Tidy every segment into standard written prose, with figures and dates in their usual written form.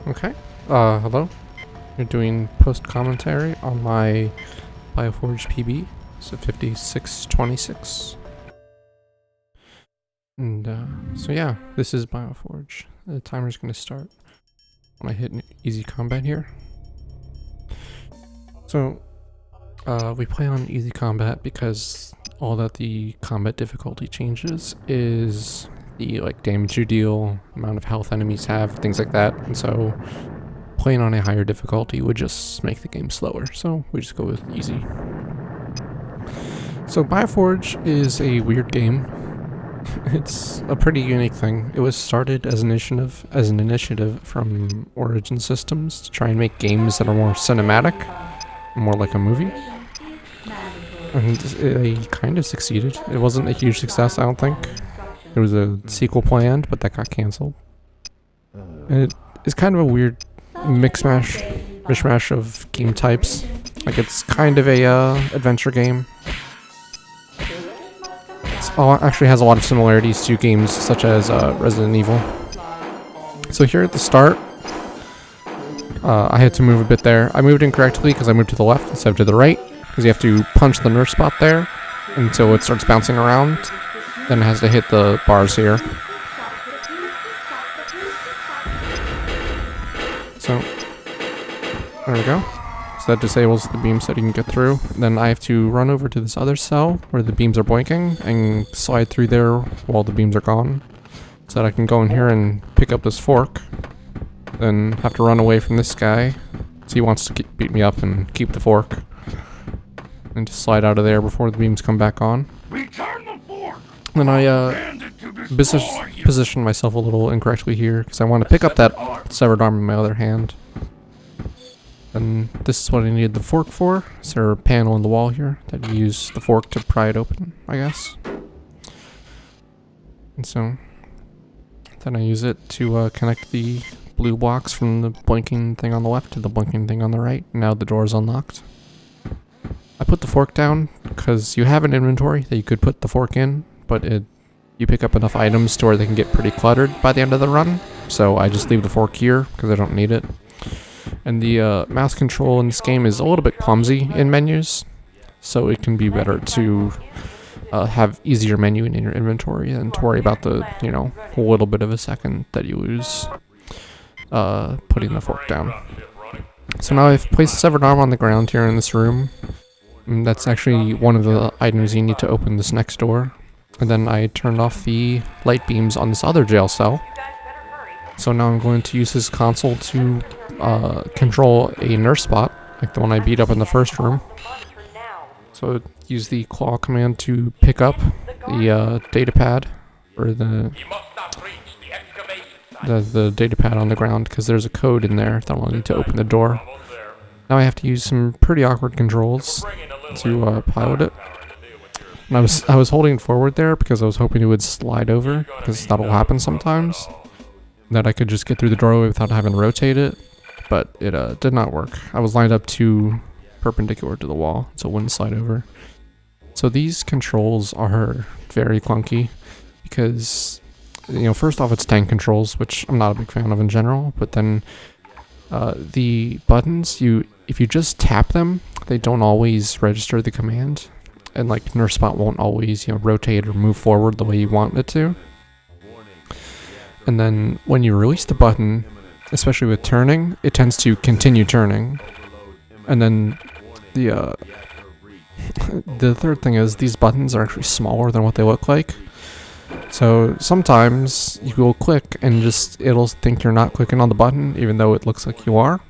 Okay. Hello. You're doing post commentary on my BioForge PB. So 5626. And so yeah, this is BioForge. The timer's gonna start when I hit easy combat here. So we play on easy combat because all that the combat difficulty changes is the damage you deal, amount of health enemies have, things like that. And so playing on a higher difficulty would just make the game slower. So we just go with easy. So BioForge is a weird game. It's a pretty unique thing. It was started as an initiative from Origin Systems to try and make games that are more cinematic, more like a movie. And they kind of succeeded. It wasn't a huge success, I don't think. There was a sequel planned, but that got cancelled. And it's kind of a weird mishmash of game types. Like, it's kind of a adventure game. It actually has a lot of similarities to games such as Resident Evil. So here at the start, I had to move a bit there. I moved incorrectly because I moved to the left instead of to the right, because you have to punch the nerf spot there until it starts bouncing around. Then it has to hit the bars here. So, there we go. So that disables the beams that you can get through. Then I have to run over to this other cell where the beams are blinking and slide through there while the beams are gone. So that I can go in here and pick up this fork. Then have to run away from this guy. So he wants to beat me up and keep the fork. And just slide out of there before the beams come back on. Return the fork. Then I position myself a little incorrectly here because I want to pick up that severed arm in my other hand. And this is what I needed the fork for. Is there a panel in the wall here that you use the fork to pry it open, I guess. And so then I use it to connect the blue blocks from the blinking thing on the left to the blinking thing on the right. Now the door is unlocked. I put the fork down because you have an inventory that you could put the fork in, but you pick up enough items to where they can get pretty cluttered by the end of the run. So I just leave the fork here because I don't need it. And the mouse control in this game is a little bit clumsy in menus, so it can be better to have easier menuing in your inventory than to worry about the, a little bit of a second that you lose putting the fork down. So now I've placed a severed arm on the ground here in this room. And that's actually one of the items you need to open this next door. And then I turned off the light beams on this other jail cell. So now I'm going to use this console to control a nerf spot, like the one I beat up in the first room. So use the claw command to pick up the data pad, or the data pad on the ground, because there's a code in there that I'll need to open the door. Now I have to use some pretty awkward controls to pilot it. And I was holding forward there because I was hoping it would slide over, because that'll happen sometimes. That I could just get through the doorway without having to rotate it, but it did not work. I was lined up too perpendicular to the wall, so it wouldn't slide over. So these controls are very clunky because, first off, it's tank controls, which I'm not a big fan of in general, but then the buttons, if you just tap them, they don't always register the command, and nerf spot won't always rotate or move forward the way you want it to. And then when you release the button, especially with turning, it tends to continue turning. And then the third thing is these buttons are actually smaller than what they look like. So sometimes you will click and it'll think you're not clicking on the button even though it looks like you are.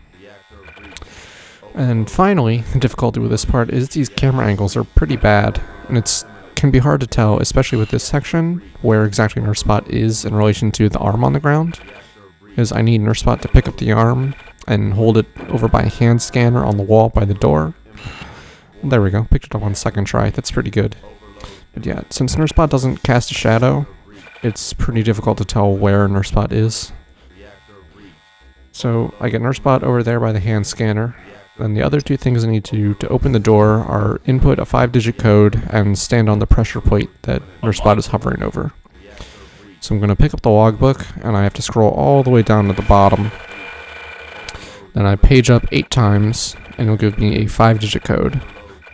And finally, the difficulty with this part is these camera angles are pretty bad, and it can be hard to tell, especially with this section, where exactly nerf spot is in relation to the arm on the ground. Because I need nerf spot to pick up the arm and hold it over by a hand scanner on the wall by the door. There we go, picked it up on second try. That's pretty good. But yeah, since nerf spot doesn't cast a shadow, it's pretty difficult to tell where nerf spot is. So I get nerf spot over there by the hand scanner. Then the other two things I need to do to open the door are input a 5-digit code and stand on the pressure plate that nerf spot is hovering over. So I'm going to pick up the logbook, and I have to scroll all the way down to the bottom Then I page up 8 times, and it'll give me a 5-digit code.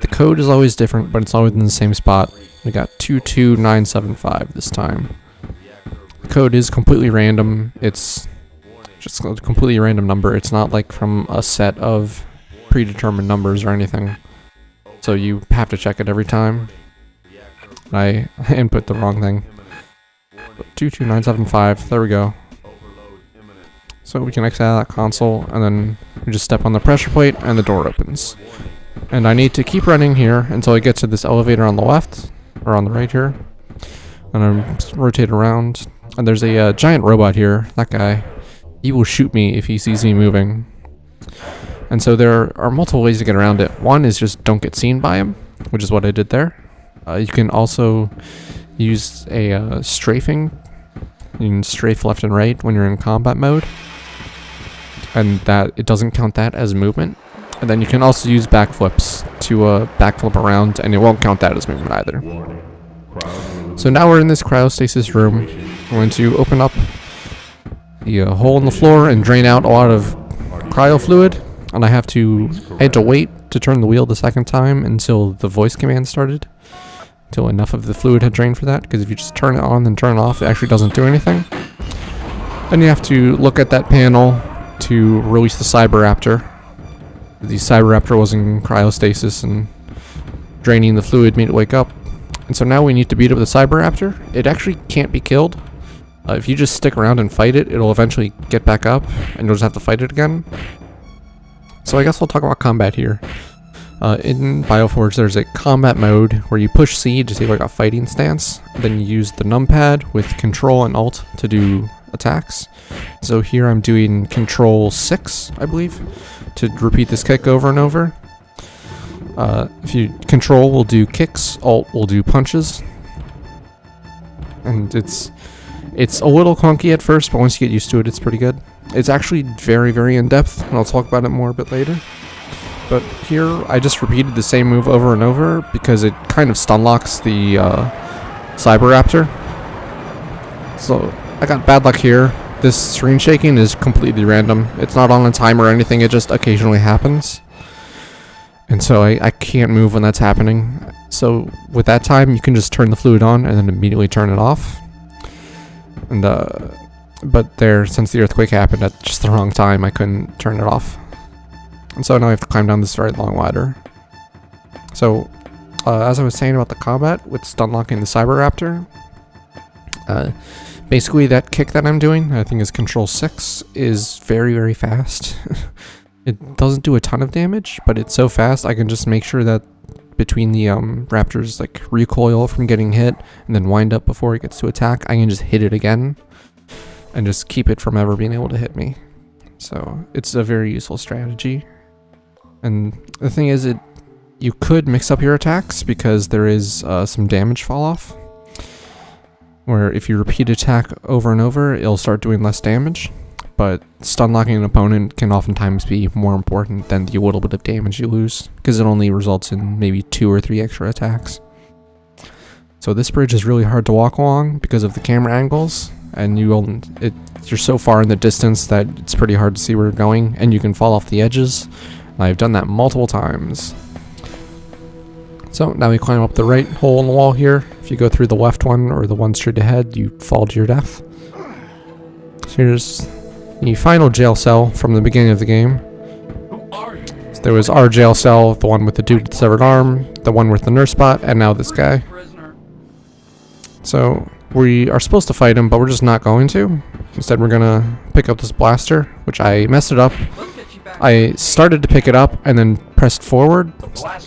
The code is always different, but it's always in the same spot. We got 22975 this time. The code is completely random. It's just a completely random number. It's not like from a set of predetermined numbers or anything. So you have to check it every time. I input the wrong thing. 22975, there we go. So we can exit out of that console, and then we just step on the pressure plate and the door opens. And I need to keep running here until I get to this elevator on the left, or on the right here. And I rotate around, and there's a giant robot here. That guy, he will shoot me if he sees me moving. And so there are multiple ways to get around it. One is just don't get seen by him, which is what I did there. You can also use a strafing. You can strafe left and right when you're in combat mode, and that it doesn't count that as movement. And then you can also use backflips to backflip around, and it won't count that as movement either. So now we're in this cryostasis room. We're going to open up the hole in the floor and drain out a lot of cryo fluid, and I had to wait to turn the wheel the second time until the voice command started, until enough of the fluid had drained for that, because if you just turn it on and turn it off, it actually doesn't do anything. Then you have to look at that panel to release the Cyberaptor. The Cyberaptor was in cryostasis, and draining the fluid made it wake up. And so now we need to beat up the Cyberaptor. It actually can't be killed. If you just stick around and fight it, it'll eventually get back up, and you'll just have to fight it again. So I guess we'll talk about combat here. In BioForge, there's a combat mode where you push C to take like a fighting stance. Then you use the numpad with Control and Alt to do attacks. So here I'm doing Control 6, I believe, to repeat this kick over and over. If you Control will do kicks, Alt will do punches. And it's a little clunky at first, but once you get used to it, it's pretty good. It's actually very, very in-depth, and I'll talk about it more a bit later. But here, I just repeated the same move over and over because it kind of stun locks the Cyberaptor. So I got bad luck here. This screen shaking is completely random. It's not on a timer or anything, it just occasionally happens. And so I can't move when that's happening. So with that time, you can just turn the fluid on and then immediately turn it off. And but there, since the earthquake happened at just the wrong time, I couldn't turn it off. And so now I have to climb down this very long ladder. So, as I was saying about the combat with stun locking the Cyberaptor, basically that kick that I'm doing, I think is Control 6, is very, very fast. It doesn't do a ton of damage, but it's so fast I can just make sure that between the raptors like recoil from getting hit and then wind up before it gets to attack, I can just hit it again and just keep it from ever being able to hit me. So it's a very useful strategy. And the thing is, you could mix up your attacks because there is some damage fall off, where if you repeat attack over and over, it'll start doing less damage. But stun locking an opponent can oftentimes be more important than the little bit of damage you lose, because it only results in maybe 2 or 3 extra attacks. So this bridge is really hard to walk along because of the camera angles, and you're so far in the distance that it's pretty hard to see where you're going, and you can fall off the edges. I've done that multiple times. So now we climb up the right hole in the wall here. If you go through the left one or the one straight ahead, you fall to your death. So here's the final jail cell from the beginning of the game. So there was our jail cell, the one with the dude with the severed arm, the one with the nurse bot, and now this guy. So we are supposed to fight him, but we're just not going to. Instead, we're gonna pick up this blaster, which I messed it up. I started to pick it up and then pressed forward,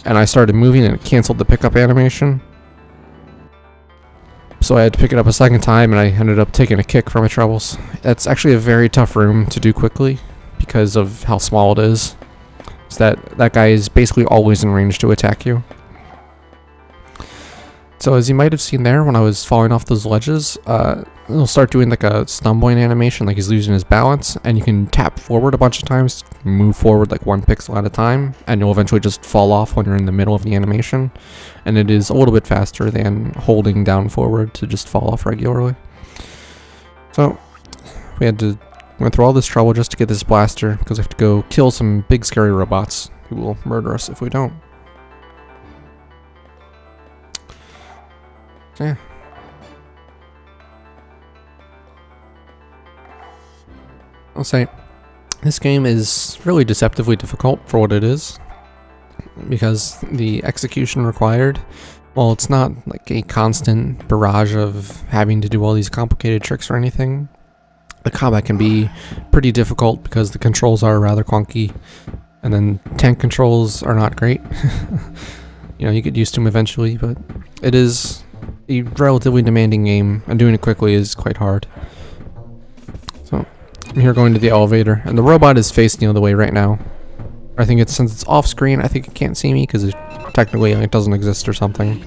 and I started moving and it canceled the pickup animation. So I had to pick it up a second time, and I ended up taking a kick for my troubles. That's actually a very tough room to do quickly because of how small it is. So that guy is basically always in range to attack you. So as you might have seen there when I was falling off those ledges, it'll start doing like a stumbling animation, like he's losing his balance, and you can tap forward a bunch of times, move forward like 1 pixel at a time, and you'll eventually just fall off when you're in the middle of the animation. And it is a little bit faster than holding down forward to just fall off regularly. So we had to went through all this trouble just to get this blaster because we have to go kill some big scary robots who will murder us if we don't. So yeah. I'll say this game is really deceptively difficult for what it is, because the execution required, well, it's not like a constant barrage of having to do all these complicated tricks or anything. The combat can be pretty difficult because the controls are rather clunky, and then tank controls are not great. You know, you get used to them eventually, but it is a relatively demanding game, and doing it quickly is quite hard. So I'm here going to the elevator, and the robot is facing the other way right now. I think it's, since it's off screen, I think it can't see me because technically it doesn't exist or something.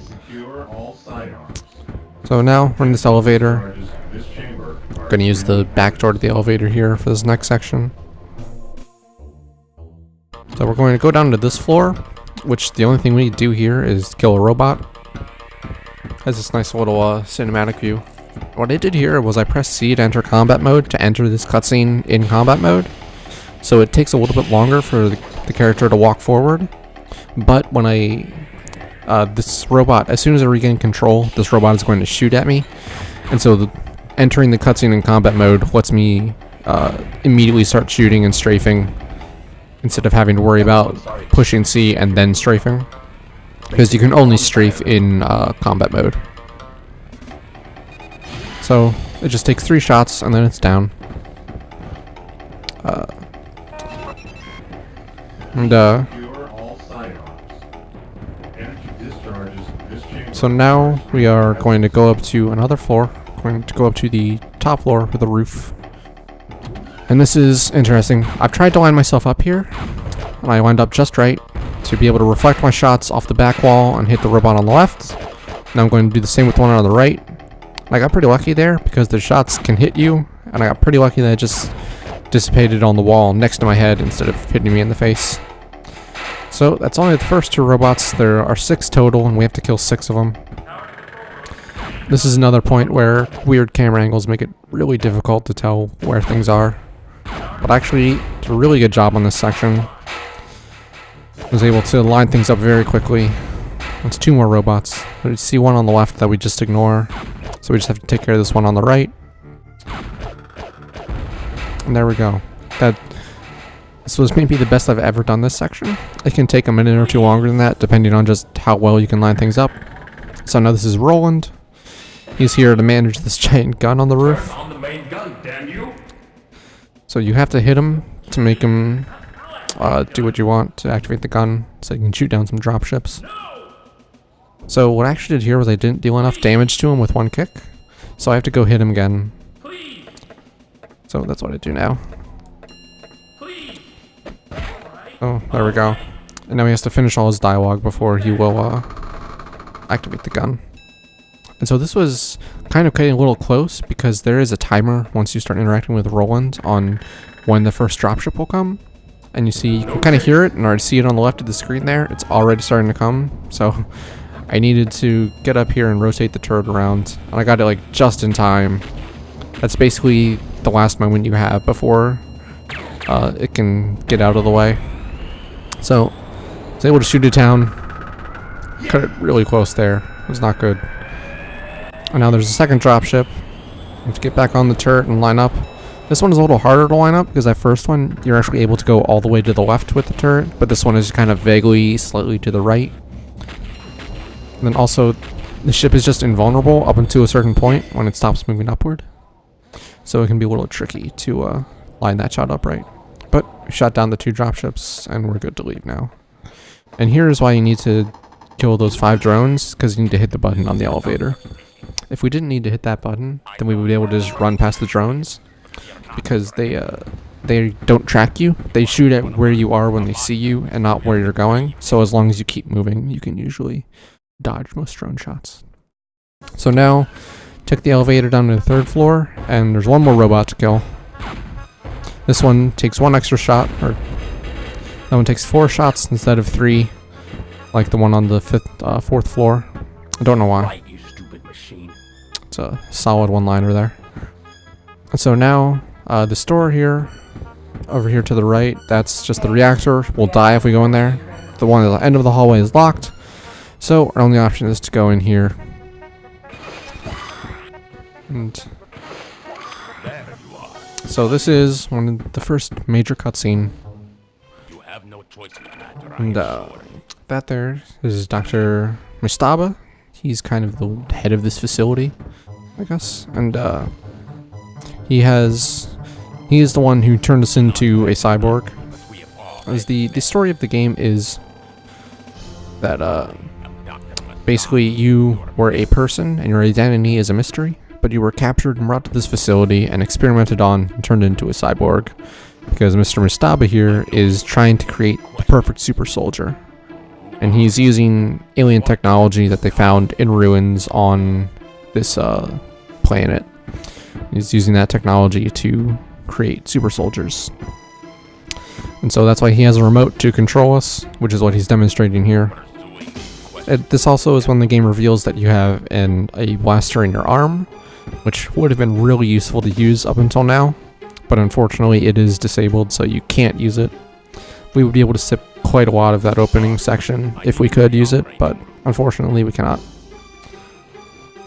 So now we're in this elevator. I'm going to use the back door to the elevator here for this next section. So we're going to go down to this floor, which the only thing we need to do here is kill a robot. Has this nice little cinematic view. What I did here was I pressed C to enter combat mode to enter this cutscene in combat mode. So it takes a little bit longer for the character to walk forward. But when this robot, as soon as I regain control, this robot is going to shoot at me. And so entering the cutscene in combat mode lets me immediately start shooting and strafing, instead of having to worry about pushing C and then strafing, because you can only strafe in combat mode. So it just takes 3 shots and then it's down. So now we are going to go up to another floor. Going to go up to the top floor with a roof. And this is interesting. I've tried to line myself up here, and I lined up just right to be able to reflect my shots off the back wall and hit the robot on the left. Now I'm going to do the same with one on the right. And I got pretty lucky there because the shots can hit you, and I got pretty lucky that it just dissipated on the wall next to my head instead of hitting me in the face. So that's only the first 2 robots. There are 6 total, and we have to kill 6 of them. This is another point where weird camera angles make it really difficult to tell where things are. But actually, did a really good job on this section. I was able to line things up very quickly. It's 2 more robots. You see one on the left that we just ignore. So we just have to take care of this one on the right. And there we go. This was maybe the best I've ever done this section. It can take a minute or 2 longer than that, depending on just how well you can line things up. So now this is Roland. He's here to manage this giant gun on the roof. So you have to hit him to make him do what you want to activate the gun, so you can shoot down some dropships. So what I actually did here was I didn't deal enough damage to him with 1 kick, so I have to go hit him again. So that's what I do now. Oh, there we go. And now he has to finish all his dialogue before he will activate the gun. And so this was kind of getting a little close, because there is a timer once you start interacting with Roland on when the first dropship will come. And you can kind of hear it and already see it on the left of the screen there. It's already starting to come. So I needed to get up here and rotate the turret around. And I got it like just in time. That's basically the last moment you have before it can get out of the way. So I was able to shoot it down. Cut it really close there. It was not good. And now there's a second dropship. You have to get back on the turret and line up. This one is a little harder to line up, because that first one, you're actually able to go all the way to the left with the turret, but this one is kind of vaguely, slightly to the right. And then also, the ship is just invulnerable up until a certain point when it stops moving upward. So it can be a little tricky to line that shot up right. But we shot down the 2 dropships, and we're good to leave now. And here's why you need to kill those 5 drones, because you need to hit the button on the elevator. If we didn't need to hit that button, then we would be able to just run past the drones, because they don't track you. They shoot at where you are when they see you and not where you're going. So as long as you keep moving, you can usually dodge most drone shots. So now, take the elevator down to the 3rd floor, and there's 1 more robot to kill. This one takes 1 extra shot, or that one takes 4 shots instead of 3, like the one on the 4th floor. I don't know why. It's a solid 1-liner there. And so now The store here, over here to the right, that's just the reactor. We'll die if we go in there. The one at the end of the hallway is locked, so our only option is to go in here. And so this is one of the first major cutscene. And that there is Dr. Mistaba. He's kind of the head of this facility, I guess. And he is the one who turned us into a cyborg. As the story of the game is that basically you were a person and your identity is a mystery, but you were captured and brought to this facility and experimented on and turned into a cyborg. Because Mr. Mistaba here is trying to create the perfect super soldier. And he's using alien technology that they found in ruins on this planet. He's using that technology to create super soldiers. And so that's why he has a remote to control us, which is what he's demonstrating here. This also is when the game reveals that you have a blaster in your arm, which would have been really useful to use up until now. But unfortunately it is disabled, so you can't use it. We would be able to skip quite a lot of that opening section if we could use it, but unfortunately we cannot.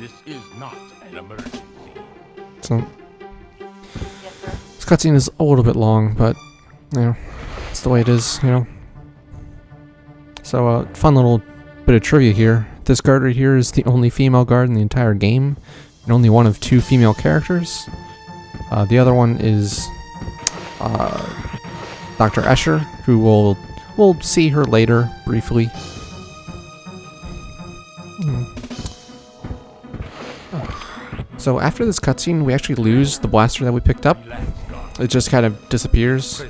This is not an emergency. So this cutscene is a little bit long, but you know, it's the way it is, you know. So fun little bit of trivia here. This guard right here is the only female guard in the entire game, and only one of 2 female characters. The other one is Dr. Escher, who we'll see her later briefly. So after this cutscene, we actually lose the blaster that we picked up. It just kind of disappears.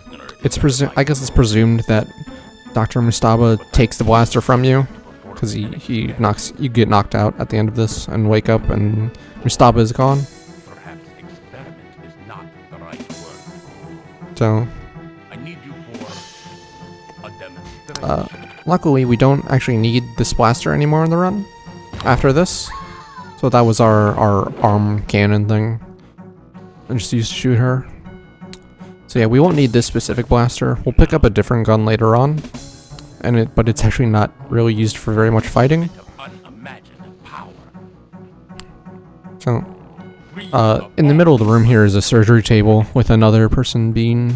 I guess it's presumed that Dr. Mistaba takes the blaster from you, because you get knocked out at the end of this and wake up and Mistaba is gone. So, luckily we don't actually need this blaster anymore in the run after this. So that was our arm cannon thing. I just used to shoot her. So yeah, we won't need this specific blaster. We'll pick up a different gun later on, but it's actually not really used for very much fighting. So, in the middle of the room here is a surgery table with another person being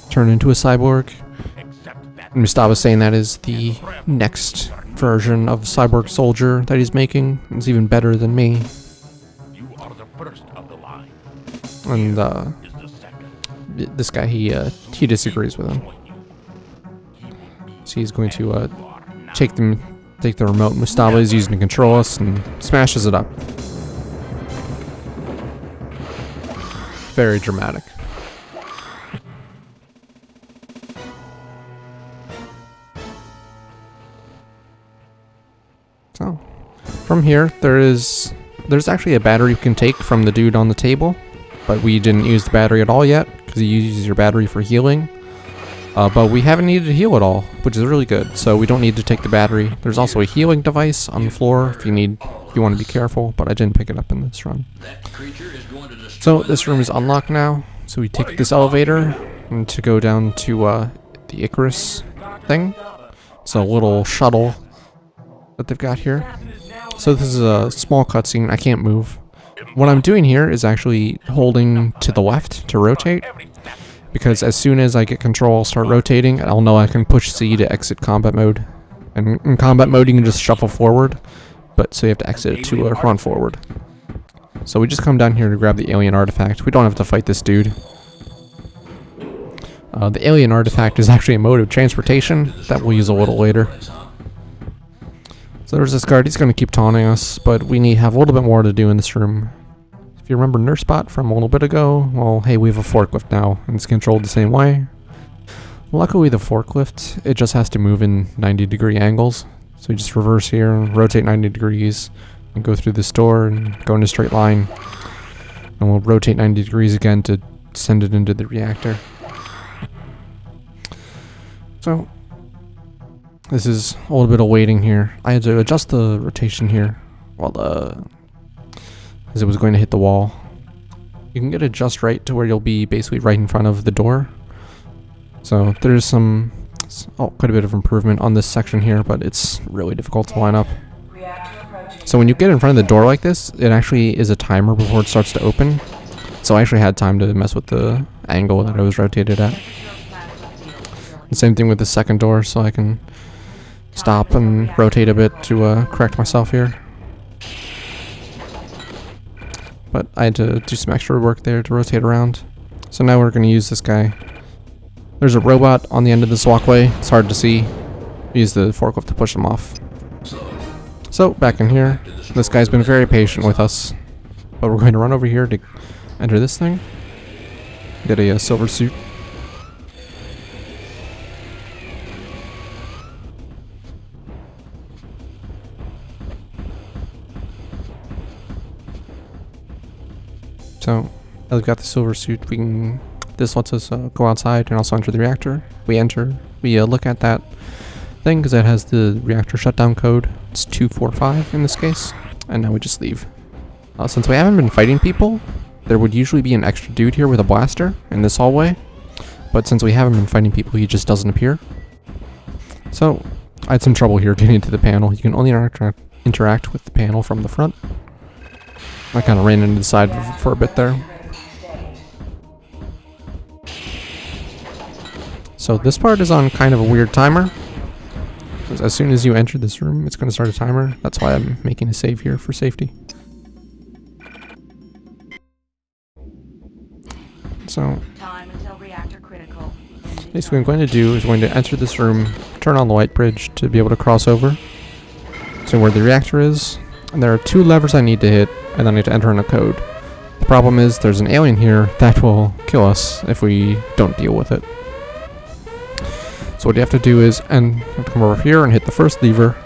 turned into a cyborg. And Mustaba's saying that is the next version of cyborg soldier that he's making. It's even better than me. And this guy, he disagrees with him. So he's going to take the remote Mustaba is using to control us and smashes it up. Very dramatic. So, from here, there's actually a battery you can take from the dude on the table, but we didn't use the battery at all yet, because you use your battery for healing. But we haven't needed to heal at all, which is really good, so we don't need to take the battery. There's also a healing device on the floor if you want to be careful, but I didn't pick it up in this run. So this room is unlocked now, so we take this elevator and to go down to the Icarus thing. It's a little shuttle that they've got here. So this is a small cutscene. I can't move. What I'm doing here is actually holding to the left to rotate, because as soon as I get control, I'll start rotating, and I'll know I can push C to exit combat mode. And in combat mode, you can just shuffle forward, but so you have to exit to run forward. So we just come down here to grab the alien artifact. We don't have to fight this dude. The alien artifact is actually a mode of transportation that we'll use a little later. So there's this guard. He's going to keep taunting us, but we have a little bit more to do in this room. If you remember Nurspot from a little bit ago, well, hey, we have a forklift now, and it's controlled the same way. Luckily, the forklift, it just has to move in 90-degree angles. So you just reverse here and rotate 90 degrees and go through this door and go in a straight line. And we'll rotate 90 degrees again to send it into the reactor. So, this is a little bit of waiting here. I had to adjust the rotation here while as it was going to hit the wall. You can get it just right to where you'll be basically right in front of the door. So there's quite a bit of improvement on this section here, but it's really difficult to line up. So when you get in front of the door like this, it actually is a timer before it starts to open. So I actually had time to mess with the angle that I was rotated at. The same thing with the second door, so I can stop and rotate a bit to correct myself here. But I had to do some extra work there to rotate around. So now we're going to use this guy. There's a robot on the end of this walkway. It's hard to see. Use the forklift to push him off. So, back in here. This guy's been very patient with us. But we're going to run over here to enter this thing. Get a silver suit. So, now we've got the silver suit, this lets us go outside and also enter the reactor. We look at that thing because it has the reactor shutdown code. It's 245 in this case, and now we just leave. Since we haven't been fighting people, there would usually be an extra dude here with a blaster in this hallway, but since we haven't been fighting people, he just doesn't appear. So, I had some trouble here getting into the panel. You can only interact with the panel from the front. I kind of ran into the side for a bit there. So this part is on kind of a weird timer. As soon as you enter this room, it's going to start a timer. That's why I'm making a save here for safety. So basically what I'm going to do is going to enter this room, turn on the light bridge to be able to cross over to where the reactor is. And there are 2 levers I need to hit, and then I need to enter in a code. The problem is there's an alien here that will kill us if we don't deal with it. So what you have to do is come over here and hit the first lever.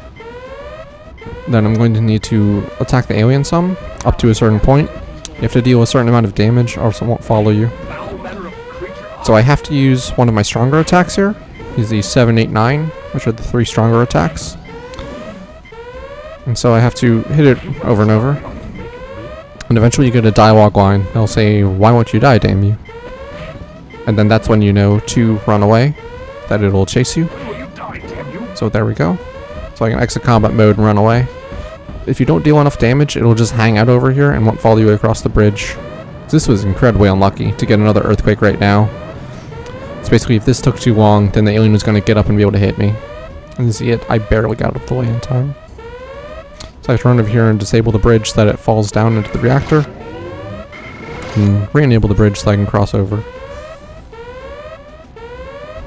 Then I'm going to need to attack the alien some, up to a certain point. You have to deal with a certain amount of damage or else it won't follow you. So I have to use one of my stronger attacks here. Use the 7, 8, 9, which are the 3 stronger attacks. And so I have to hit it over and over. And eventually you get a dialogue line. They'll say, "Why won't you die, damn you?" And then that's when you know to run away, that it'll chase you. So there we go. So I can exit combat mode and run away. If you don't deal enough damage, it'll just hang out over here and won't follow you across the bridge. This was incredibly unlucky to get another earthquake right now. So basically if this took too long, then the alien was going to get up and be able to hit me. And you see it, I barely got out of the way in time. So I have to run over here and disable the bridge so that it falls down into the reactor. And re-enable the bridge so I can cross over.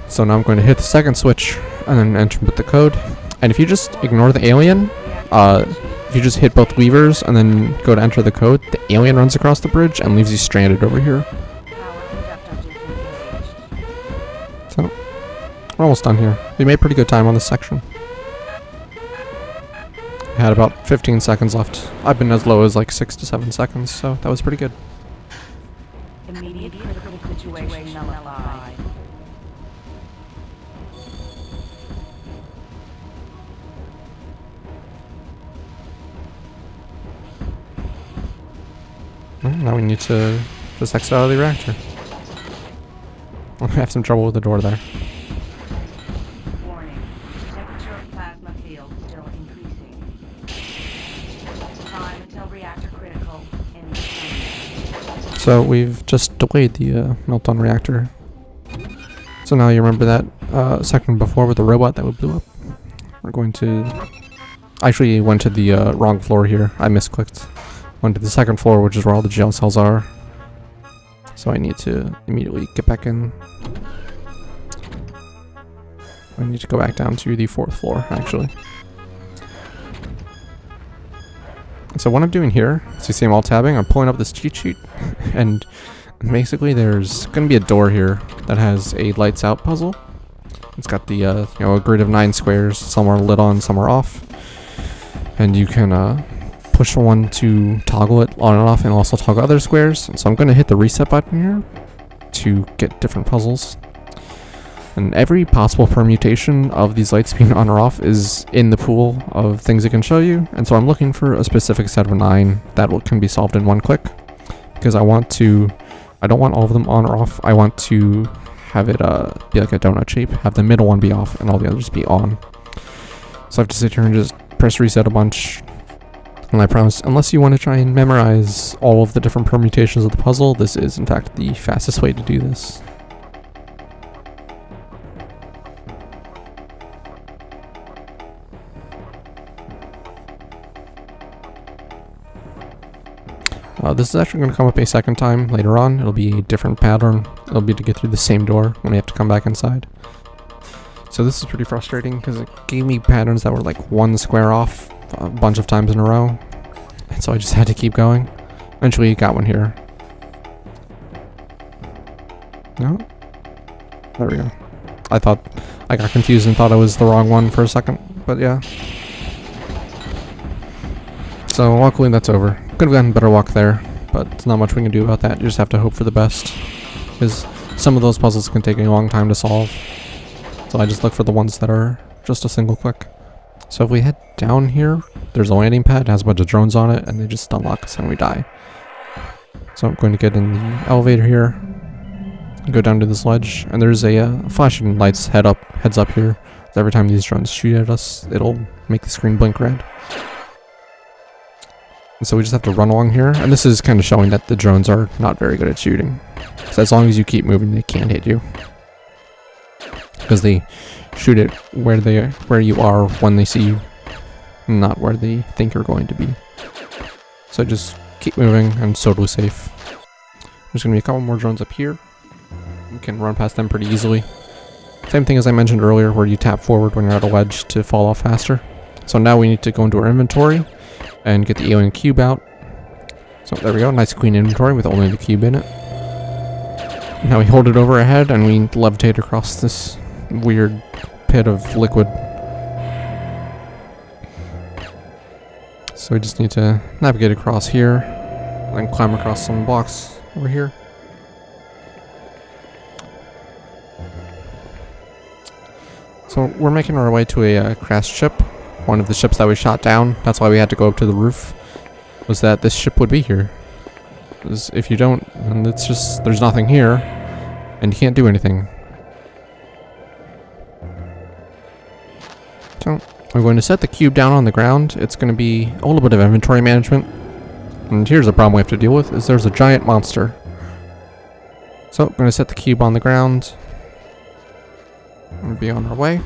So now I'm going to hit the second switch and then enter with the code. And if you just ignore the alien, if you just hit both levers and then go to enter the code, the alien runs across the bridge and leaves you stranded over here. So, we're almost done here. We made pretty good time on this section. I had about 15 seconds left. I've been as low as like 6 to 7 seconds, so that was pretty good. Immediate critical situation nullified. Now we need to just exit out of the reactor. I have some trouble with the door there. Warning. Temperature of plasma field still increasing. Time until reactor critical. So we've just delayed the melt-on reactor. So now you remember that second before with the robot that blew up? We're going to... I actually went to the wrong floor here. I misclicked. Went to the second floor, which is where all the jail cells are. So I need to immediately get back in. I need to go back down to the 4th floor, actually. So what I'm doing here, so you see I'm alt tabbing, I'm pulling up this cheat sheet, and basically there's going to be a door here that has a lights out puzzle. It's got the a grid of 9 squares, some are lit on, some are off, and you can push one to toggle it on and off and also toggle other squares. So I'm going to hit the reset button here to get different puzzles. And every possible permutation of these lights being on or off is in the pool of things it can show you. And so I'm looking for a specific set of 9 that can be solved in one click. because I don't want all of them on or off. I want to have it be like a donut shape, have the middle one be off and all the others be on. So I have to sit here and just press reset a bunch. And I promise, unless you want to try and memorize all of the different permutations of the puzzle, this is in fact the fastest way to do this. This is actually going to come up a second time later on. It'll be a different pattern. It'll be to get through the same door when we have to come back inside. So this is pretty frustrating because it gave me patterns that were like one square off a bunch of times in a row. And so I just had to keep going. Eventually got one here. No? There we go. I got confused and thought I was the wrong one for a second, but yeah. So luckily that's over. Could have gotten a better walk there, but there's not much we can do about that. You just have to hope for the best, because some of those puzzles can take a long time to solve. So I just look for the ones that are just a single click. So if we head down here, there's a landing pad, it has a bunch of drones on it, and they just unlock us and we die. So I'm going to get in the elevator here, go down to this ledge, and there's a flashing lights heads up here. So every time these drones shoot at us, it'll make the screen blink red. And so we just have to run along here, and this is kind of showing that the drones are not very good at shooting. So as long as you keep moving, they can't hit you, because they shoot it where you are when they see you, not where they think you're going to be. So just keep moving, and it's totally safe. There's gonna be a couple more drones up here. You can run past them pretty easily. Same thing as I mentioned earlier, where you tap forward when you're at a ledge to fall off faster. So now we need to go into our inventory and get the alien cube out. So there we go, nice clean inventory with only the cube in it. Now we hold it over our head and we levitate across this weird pit of liquid. So we just need to navigate across here and climb across some blocks over here. So we're making our way to a crashed ship. One of the ships that we shot down. That's why we had to go up to the roof. Was that this ship would be here. Because if you don't, then it's just, there's nothing here. And you can't do anything. So, I'm going to set the cube down on the ground. It's going to be a little bit of inventory management. And here's a problem we have to deal with, is there's a giant monster. So, I'm going to set the cube on the ground. And be on our way.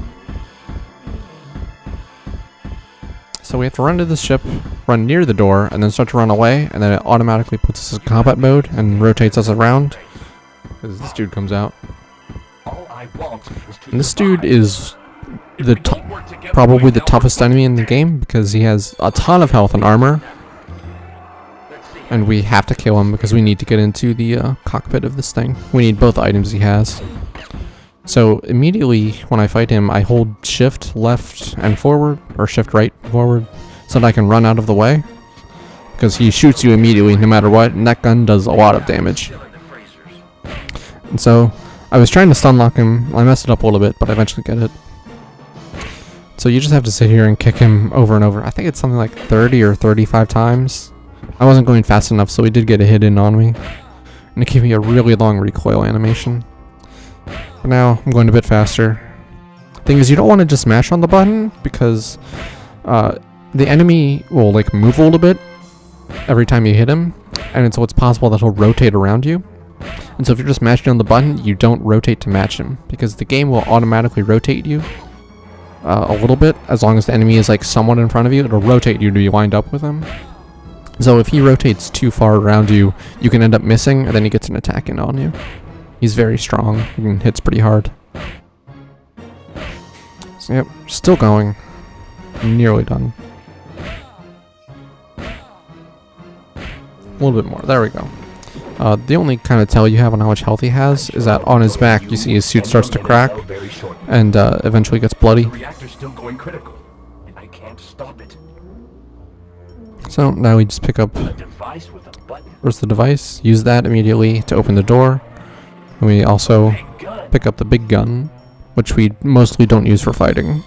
So we have to run to the ship, run near the door, and then start to run away, and then it automatically puts us in combat mode and rotates us around. Because this dude comes out. And this dude is probably the toughest enemy in the game, because he has a ton of health and armor. And we have to kill him because we need to get into the cockpit of this thing. We need both items he has. So immediately when I fight him, I hold shift left and forward, or shift right forward, so that I can run out of the way. Because he shoots you immediately no matter what, and that gun does a lot of damage. And so I was trying to stun lock him. I messed it up a little bit, but I eventually get it. So you just have to sit here and kick him over and over. I think it's something like 30 or 35 times. I wasn't going fast enough, so he did get a hit in on me. And it gave me a really long recoil animation. But now I'm going a bit faster. Thing is, you don't want to just mash on the button, because the enemy will like move a little bit every time you hit him, and so it's possible that he'll rotate around you. And so if you're just mashing on the button, you don't rotate to match him, because the game will automatically rotate you a little bit. As long as the enemy is like somewhat in front of you, it'll rotate you to be lined up with him. So if he rotates too far around you, you can end up missing, and then he gets an attack in on you. He's very strong and hits pretty hard. So yep, still going. Nearly done. A little bit more. There we go. The only kind of tell you have on how much health he has is that on his back you see his suit starts to crack and eventually gets bloody. So now we just pick up, where's the device? Use that immediately to open the door. And we also pick up the big gun, which we mostly don't use for fighting.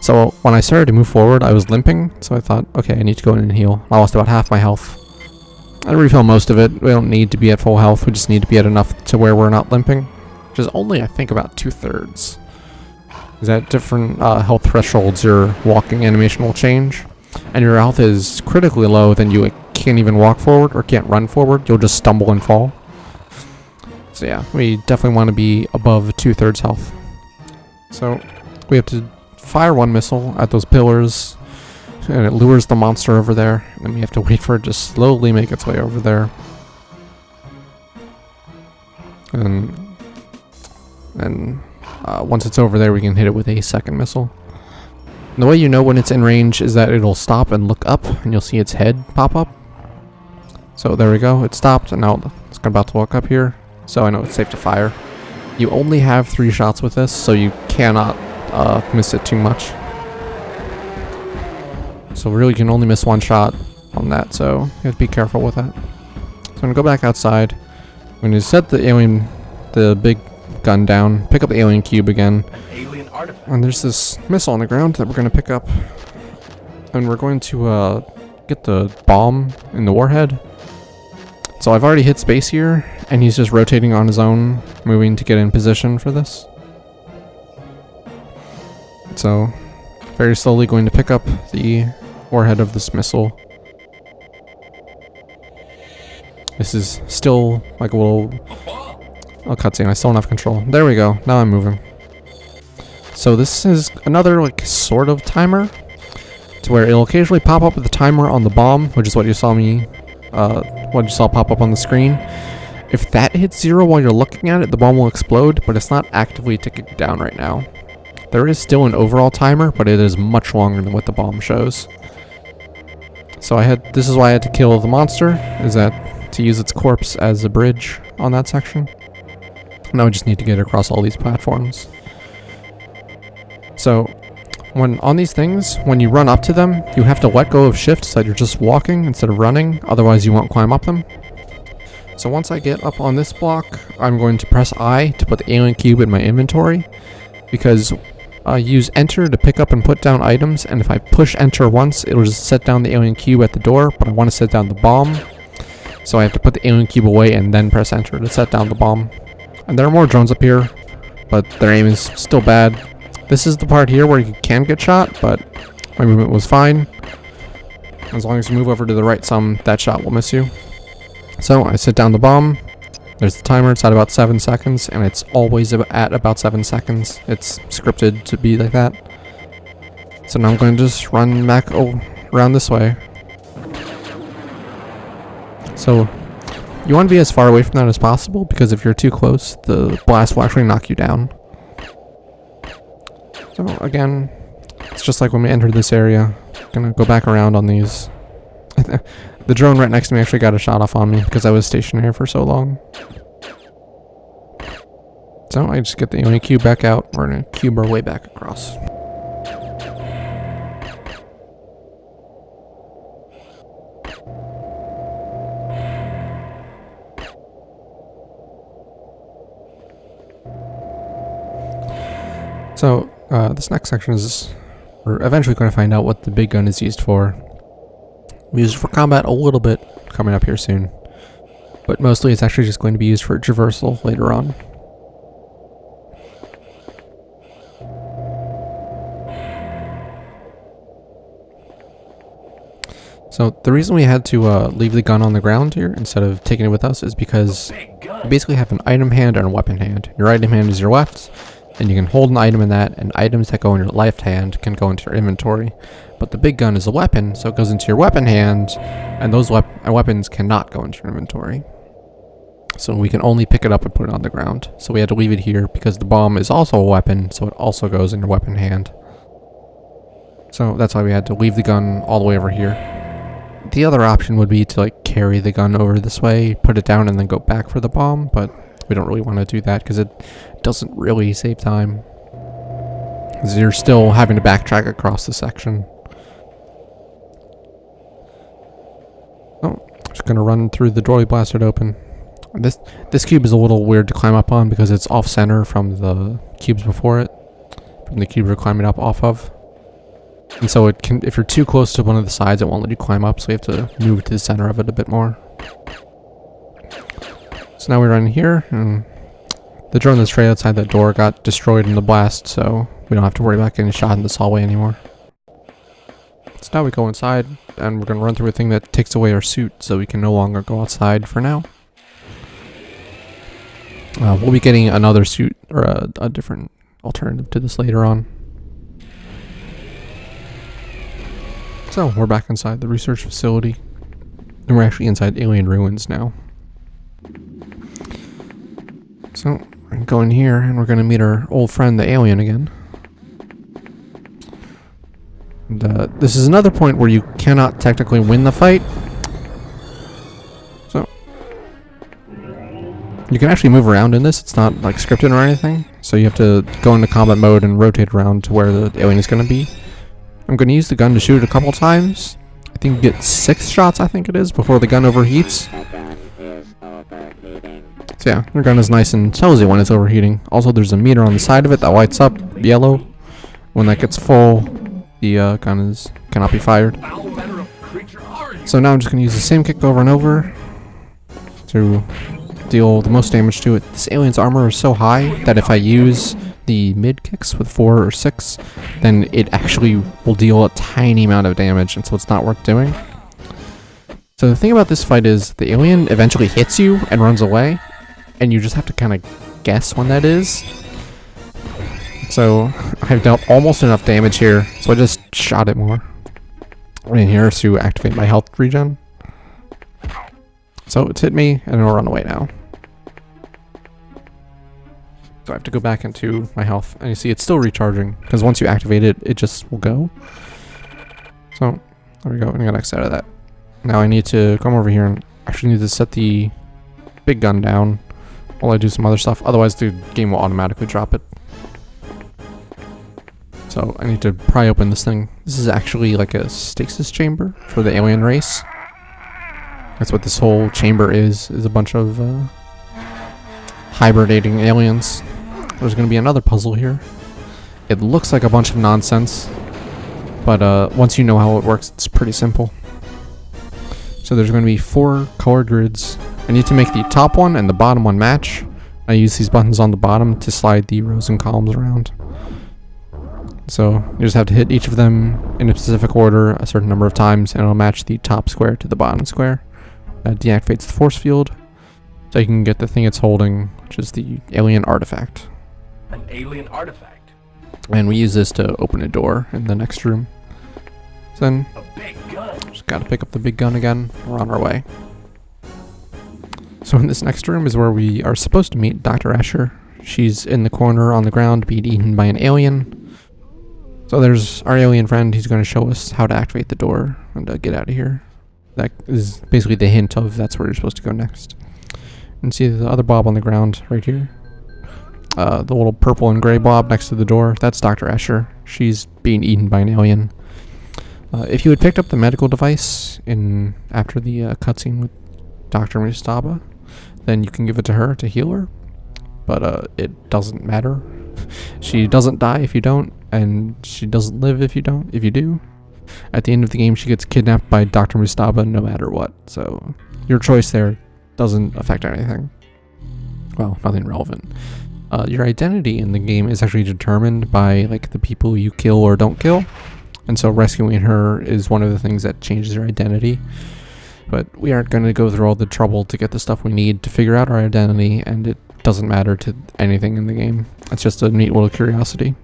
So when I started to move forward, I was limping, so I thought, okay, I need to go in and heal. I lost about half my health. I refill most of it. We don't need to be at full health. We just need to be at enough to where we're not limping. Which is only, I think, about 2/3. Is that different health thresholds, your walking animation will change. And your health is critically low, then you can't even walk forward or can't run forward. You'll just stumble and fall. So yeah, we definitely want to be above 2/3 health. So we have to fire one missile at those pillars, and it lures the monster over there. And then we have to wait for it to slowly make its way over there. And once it's over there, we can hit it with a second missile. And the way you know when it's in range is that it'll stop and look up, and you'll see its head pop up. So there we go, it stopped, and now it's about to walk up here. So I know it's safe to fire. You only have 3 shots with this, so you cannot miss it too much. So really you can only miss 1 shot on that, so you have to be careful with that. So I'm gonna go back outside. I'm gonna set the big gun down, pick up the alien cube again. Alien artifact. And there's this missile on the ground that we're gonna pick up. And we're going to get the bomb in the warhead. So I've already hit space here, and he's just rotating on his own, moving to get in position for this. So, very slowly going to pick up the warhead of this missile. This is still like a little cutscene. I still don't have control. There we go. Now I'm moving. So this is another like sort of timer, to where it'll occasionally pop up with the timer on the bomb, which is what you saw pop up on the screen. If that hits 0 while you're looking at it, the bomb will explode, but it's not actively ticking down right now. There is still an overall timer, but it is much longer than what the bomb shows. So this is why I had to kill the monster, is that to use its corpse as a bridge on that section. Now we just need to get across all these platforms. So on these things, when you run up to them, you have to let go of shift so that you're just walking instead of running, otherwise you won't climb up them. So once I get up on this block, I'm going to press I to put the alien cube in my inventory, because I use enter to pick up and put down items, and if I push enter once, it'll just set down the alien cube at the door, but I want to set down the bomb, so I have to put the alien cube away and then press enter to set down the bomb. And there are more drones up here, but their aim is still bad. This is the part here where you can get shot, but my movement was fine. As long as you move over to the right some, that shot will miss you. So I set down the bomb. There's the timer. It's at about 7 seconds, and it's always at about 7 seconds. It's scripted to be like that. So now I'm going to just run back around this way. So you want to be as far away from that as possible, because if you're too close, the blast will actually knock you down. So again, it's just like when we entered this area. I'm gonna go back around on these. The drone right next to me actually got a shot off on me because I was stationary for so long. So I just get the alien cube back out. We're gonna cube our way back across. So this next section is, we're eventually going to find out what the big gun is used for. We use it for combat a little bit coming up here soon, but mostly it's actually just going to be used for traversal later on. So the reason we had to leave the gun on the ground here instead of taking it with us is because you basically have an item hand and a weapon hand. Your item hand is your left, and you can hold an item in that, and items that go in your left hand can go into your inventory. But the big gun is a weapon, so it goes into your weapon hand, and those weapons cannot go into your inventory. So we can only pick it up and put it on the ground. So we had to leave it here because the bomb is also a weapon, so it also goes in your weapon hand. So that's why we had to leave the gun all the way over here. The other option would be to like carry the gun over this way, put it down, and then go back for the bomb, but we don't really want to do that because it doesn't really save time. Because you're still having to backtrack across the section. Oh, just gonna run through the door we blasted open. This cube is a little weird to climb up on because it's off center from the cubes before it, from the cube you're climbing up off of. And so it can, if you're too close to one of the sides, it won't let you climb up, so you have to move to the center of it a bit more. So now we run here, and the drone that's right outside that door got destroyed in the blast, so we don't have to worry about getting shot in this hallway anymore. So now we go inside, and we're going to run through a thing that takes away our suit, so we can no longer go outside for now. We'll be getting another suit, or a different alternative to this later on. So, we're back inside the research facility, and we're actually inside alien ruins now. So, we're going to go in here, and we're going to meet our old friend, the alien, again. And, this is another point where you cannot technically win the fight. So, you can actually move around in this. It's not, like, scripted or anything. So you have to go into combat mode and rotate around to where the alien is going to be. I'm going to use the gun to shoot it a couple times. I think you get 6 shots, I think it is, before the gun overheats. So yeah, your gun is nice and tells you when it's overheating. Also, there's a meter on the side of it that lights up yellow. When that gets full, the gun cannot be fired. So now I'm just going to use the same kick over and over to deal the most damage to it. This alien's armor is so high that if I use the mid kicks with 4 or 6, then it actually will deal a tiny amount of damage, and so it's not worth doing. So the thing about this fight is the alien eventually hits you and runs away, and you just have to kind of guess when that is. So I've dealt almost enough damage here, so I just shot it more in here to activate my health regen. So it's hit me, and it'll run away now. So I have to go back into my health, and you see it's still recharging, because once you activate it, it just will go. So, there we go, and I got X out of that. Now I need to come over here and actually need to set the big gun down while I do some other stuff, otherwise the game will automatically drop it. So I need to pry open this thing. This is actually like a stasis chamber for the alien race. That's what this whole chamber is a bunch of hibernating aliens. There's going to be another puzzle here. It looks like a bunch of nonsense, but once you know how it works, it's pretty simple. So there's going to be 4 color grids. I need to make the top one and the bottom one match. I use these buttons on the bottom to slide the rows and columns around. So you just have to hit each of them in a specific order a certain number of times, and it'll match the top square to the bottom square. That deactivates the force field, so you can get the thing it's holding, which is the alien artifact. An alien artifact. And we use this to open a door in the next room. So then, A big gun. just gotta pick up the big gun again. We're on our way. So in this next room is where we are supposed to meet Dr. Escher. She's in the corner on the ground being eaten by an alien. So there's our alien friend. He's going to show us how to activate the door and get out of here. That is basically the hint of that's where you're supposed to go next. And see the other blob on the ground right here. The little purple and gray blob next to the door. That's Dr. Escher. She's being eaten by an alien. If you had picked up the medical device after the cutscene with Dr. Mustaba, then you can give it to her to heal her. But it doesn't matter. She doesn't die if you don't, and she doesn't live if you don't. If you do, at the end of the game, she gets kidnapped by Dr. Mustaba no matter what. So your choice there doesn't affect anything. Well, nothing relevant. Your identity in the game is actually determined by like the people you kill or don't kill, and so rescuing her is one of the things that changes your identity. But we aren't going to go through all the trouble to get the stuff we need to figure out our identity, and it doesn't matter to anything in the game. It's just a neat little curiosity.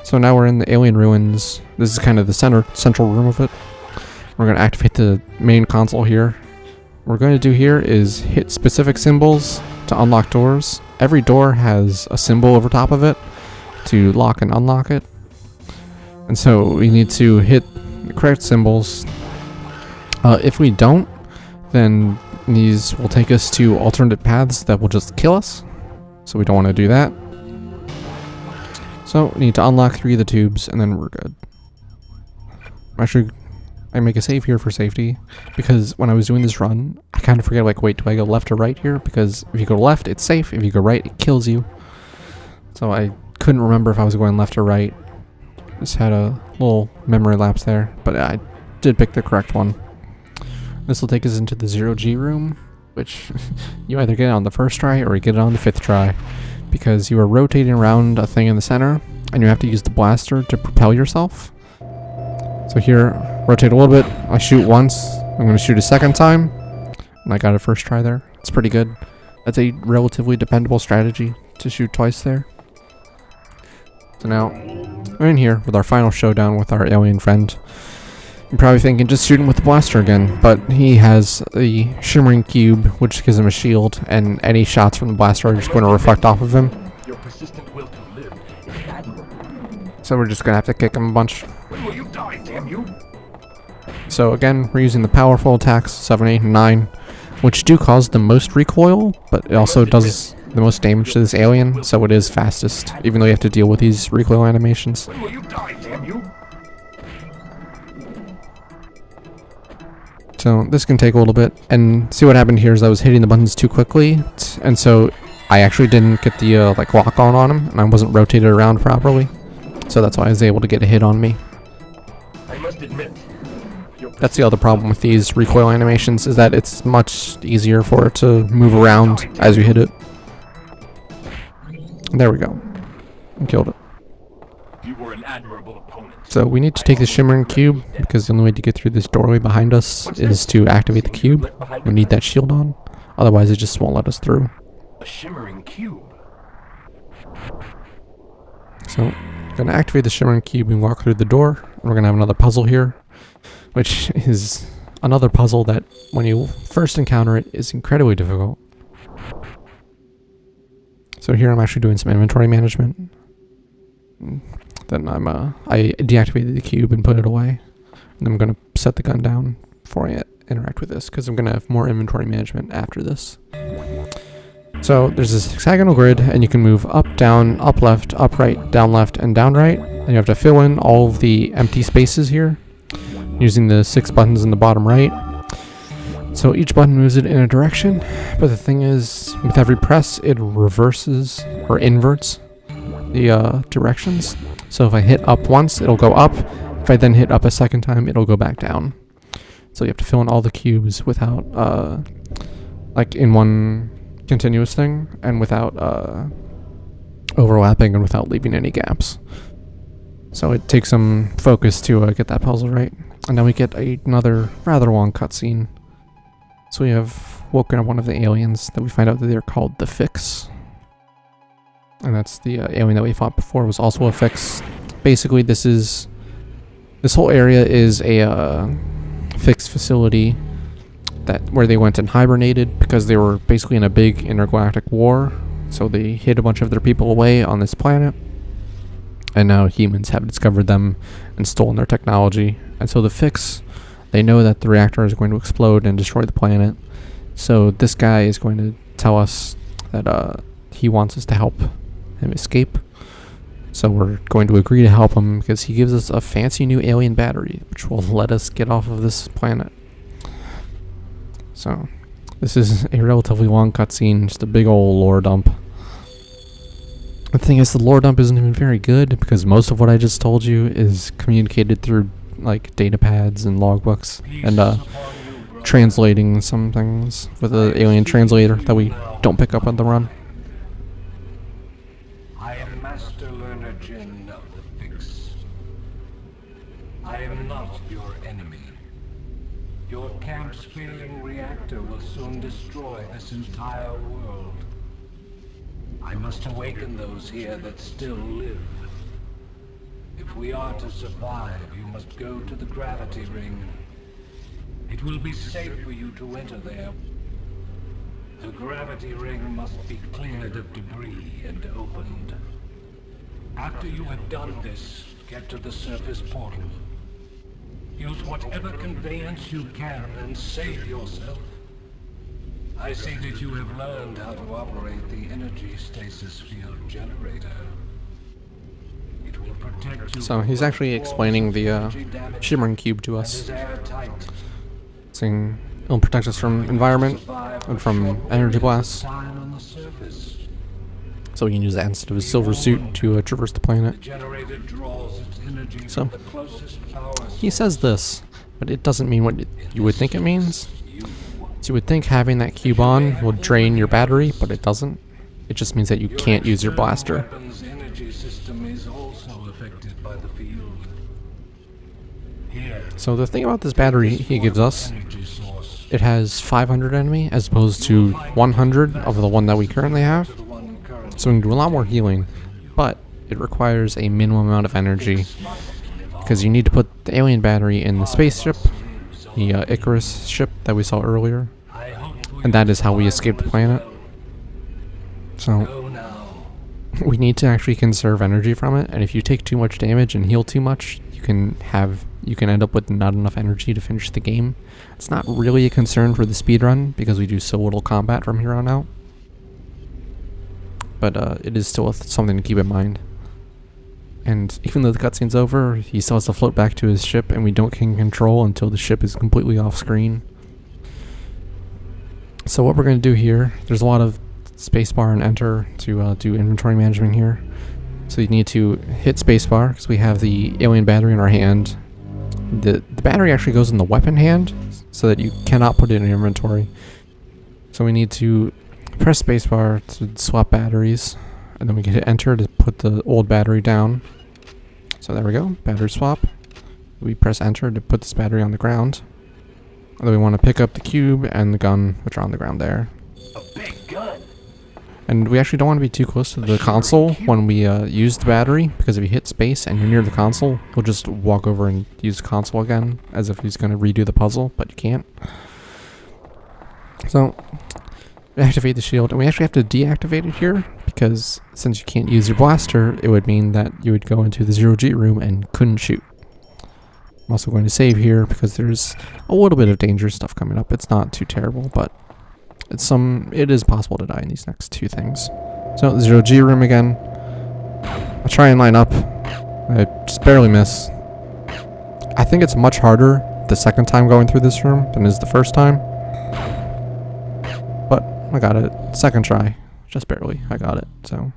So now we're in the alien ruins. This is kind of the central room of it. We're going to activate the main console here. What we're going to do here is hit specific symbols to unlock doors. Every door has a symbol over top of it to lock and unlock it. And so we need to hit the correct symbols. If we don't, then these will take us to alternate paths that will just kill us. So we don't want to do that. So we need to unlock 3 of the tubes, and then we're good. Actually, I make a save here for safety, because when I was doing this run, I kind of forget, like, wait, do I go left or right here? Because if you go left, it's safe. If you go right, it kills you. So I couldn't remember if I was going left or right. Just had a little memory lapse there, but I did pick the correct one. This will take us into the 0G room, which you either get it on the first try or you get it on the 5th try, because you are rotating around a thing in the center, and you have to use the blaster to propel yourself. So here, rotate a little bit, I shoot once, I'm going to shoot a second time, and I got a first try there. It's pretty good. That's a relatively dependable strategy to shoot twice there. So now, we're in here with our final showdown with our alien friend. You're probably thinking, just shoot him with the blaster again, but he has a shimmering cube, which gives him a shield, and any shots from the blaster are just going to reflect off of him. Your persistent will to live is admirable. So we're just going to have to kick him a bunch. When will you die, damn you? So again, we're using the powerful attacks, 7, 8, and 9, which do cause the most recoil, but it also does the most damage to this alien, so it is fastest, even though you have to deal with these recoil animations. When will you die, damn you? So this can take a little bit, and see what happened here is I was hitting the buttons too quickly, and so I actually didn't get the like lock on him, and I wasn't rotated around properly, so that's why I was able to get a hit on me. I must admit, That's the other problem with these recoil animations, is that it's much easier for it to move around as you hit it. There we go. I killed it. you were an admirable opponent. So we need to take the shimmering cube, because the only way to get through this doorway behind us is to activate the cube. We need that shield on, otherwise it just won't let us through. A shimmering cube. So I'm going to activate the shimmering cube and walk through the door. We're going to have another puzzle here, which is another puzzle that when you first encounter it is incredibly difficult. So here I'm actually doing some inventory management. Then I deactivated the cube and put it away. And I'm going to set the gun down before I interact with this, because I'm going to have more inventory management after this. So there's this hexagonal grid, and you can move up, down, up left, up right, down left, and down right. And you have to fill in all of the empty spaces here using the 6 buttons in the bottom right. So each button moves it in a direction, but the thing is, with every press, it reverses or inverts the directions. So if I hit up once, it'll go up. If I then hit up a second time, it'll go back down. So you have to fill in all the cubes without, like in one continuous thing, and without overlapping and without leaving any gaps. So it takes some focus to get that puzzle right. And then we get another rather long cutscene. So we have woken up one of the aliens that we find out that they're called the Fix. And that's the alien that we fought before was also a Fix. Basically this whole area is a Fix facility where they went and hibernated because they were basically in a big intergalactic war. So they hid a bunch of their people away on this planet. And now humans have discovered them and stolen their technology. And so the Fix, they know that the reactor is going to explode and destroy the planet. So this guy is going to tell us that he wants us to help him escape. So we're going to agree to help him because he gives us a fancy new alien battery, which will let us get off of this planet. So this is a relatively long cutscene, just a big old lore dump. The thing is, the lore dump isn't even very good because most of what I just told you is communicated through like data pads and logbooks and translating some things with an alien translator that we don't pick up on the run. I am Master Learner Jin of the Fix. I am not your enemy. Your camp's failing reactor will soon destroy this entire world. I must awaken those here that still live. If we are to survive, you must go to the gravity ring. It will be safe for you to enter there. The gravity ring must be cleared of debris and opened. After you have done this, get to the surface portal. Use whatever conveyance you can and save yourself. I see that you have learned how to operate the energy stasis field generator. It will protect you. So he's actually explaining the shimmering cube to us, saying it'll protect us from environment and from energy blasts. So we can use that instead of a silver suit to traverse the planet. The generator draws its energy So, from the closest power he says this, but it doesn't mean what you would think it means. So you would think having that cube on will drain your battery, but it doesn't. It just means that you can't use your blaster. weapon's energy system is also affected by the field. Here, So the thing about this battery he gives us, energy source it has 500 enemy as opposed to 100 of the one that we currently have. the one current. So we can do a lot more healing, but it requires a minimum amount of energy because you need to put the alien battery in the spaceship, the Icarus ship that we saw earlier, and that is how we escape the planet. So Go now. we need to actually conserve energy from it, and if you take too much damage and heal too much, you can end up with not enough energy to finish the game. It's not really a concern for the speedrun because we do so little combat from here on out, but it is still something to keep in mind. And even though the cutscene's over, he still has to float back to his ship, and we don't gain control until the ship is completely off screen. So what we're going to do here, there's a lot of spacebar and enter to do inventory management here. So you need to hit spacebar because we have the alien battery in our hand. The battery actually goes in the weapon hand so that you cannot put it in inventory. So we need to press spacebar to swap batteries, and then we can hit enter to put the old battery down. So there we go, battery swap. We press enter to put this battery on the ground. And then we want to pick up the cube and the gun, which are on the ground there. A big gun. And we actually don't want to be too close to the console when we use the battery, because if you hit space and you're near the console, he'll just walk over and use the console again, as if he's going to redo the puzzle, but you can't. So, we activate the shield, and we actually have to deactivate it here, because since you can't use your blaster, it would mean that you would go into the 0G room and couldn't shoot. I'm also going to save here, because there's a little bit of dangerous stuff coming up. It's not too terrible, but it is possible to die in these next two things. So, 0G room again. I'll try and line up. I just barely miss. I think it's much harder the second time going through this room than it is the first time. But I got it. Second try. Just barely. I got it. So.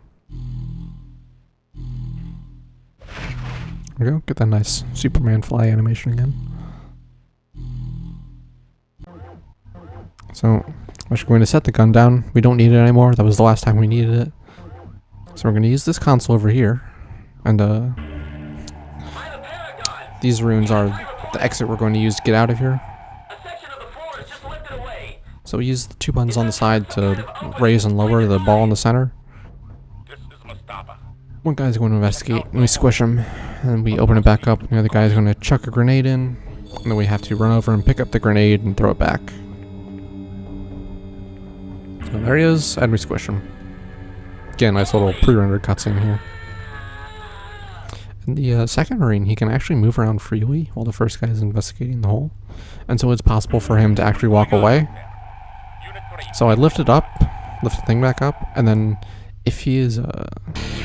There we go. Get that nice Superman fly animation again. So, I'm actually going to set the gun down. We don't need it anymore. That was the last time we needed it. So we're going to use this console over here. And, these runes are the exit we're going to use to get out of here. So we use the two buttons on the side to raise and lower the ball in the center. One guy's going to investigate, and we squish him, and we open it back up, and the other guy's going to chuck a grenade in, and then we have to run over and pick up the grenade and throw it back. So there he is, and we squish him. Again, nice little pre-rendered cutscene here. In the second Marine, he can actually move around freely while the first guy is investigating the hole, and so it's possible for him to actually walk away. So I lift the thing back up, and then if he is